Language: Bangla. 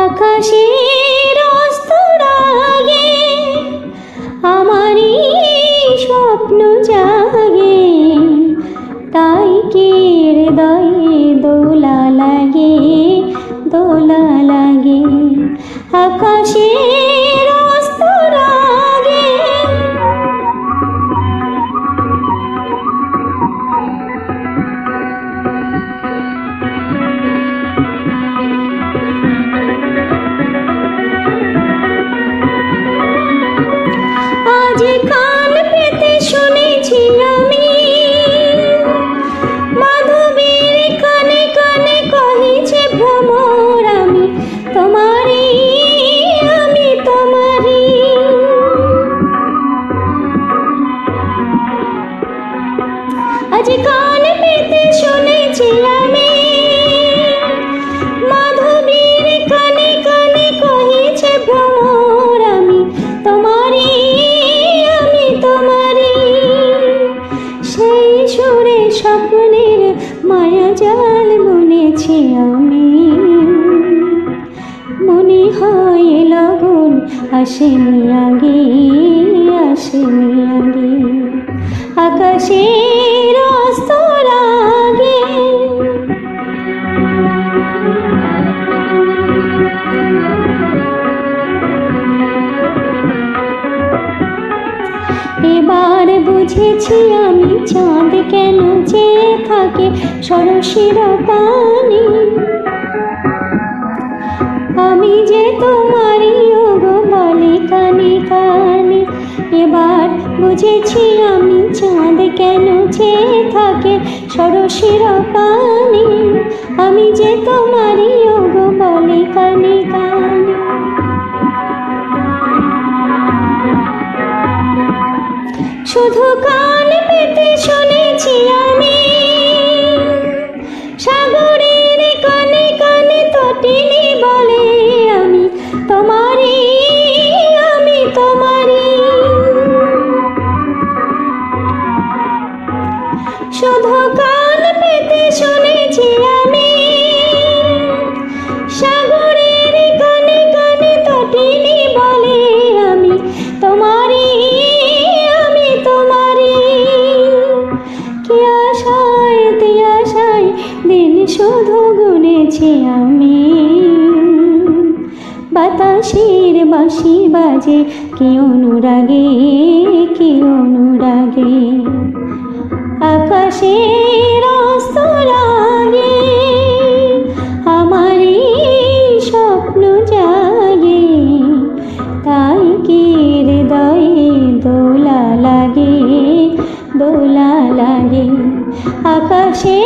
আকাশের অস্তর আগে আমারই স্বপ্ন জাগে, তাই কি হৃদয়ে দোলা লাগে, দোলা লাগে। আকাশের অস্তর আগে আজ কান পেতে শুনেছি আমি, মাধবীর কানে কানে কহিছে ভ্রমর আমি তোমারি, আমি তোমারি। আজ কান পেতে শুনেছি আমি, মাধবীর কানে কানে কহিছে ভ্রমর আমি তোমারি, আমি তোমারি। সেই সুরে স্বপ্নের মায়া জাল বুনেছি আমি, মনে হয় লগন আসেনি আগে, আসেনি আগে। আকাশের অস্তর আগে এবার বুঝেছি আমি চাঁদ কেন চেয়ে থাকে সরসীর পানি, আমি যে তোমারই ওগো বলে কানে কানে। এবার বুঝেছি আমি চাঁদ কেন চেয়ে থাকে সরসীর পানি, আমি যে তোমারই ওগো বলে কানে কানে। শুধু কান পেতে শুনেছি আমি, সাগরের কানে কানে তটিনী বলে আমি তোমারি, আমি তোমারি। শুধু কান পেতে শুনেছি আমি, সাগরের কানে কানে তটিনী বলে আমি তোমারি, আমি তোমারি। কি আশায় তে আশায় দিন শুধু গুনেছি আমি, বাতাসের বাঁশি বাজে কি অনুরাগে, কি অনুরাগে। আকাশের অস্তর আগে আমারই স্বপ্ন জাগে, তাই কি হৃদয়ে দোলা লাগে, দোলা লাগে। আকাশে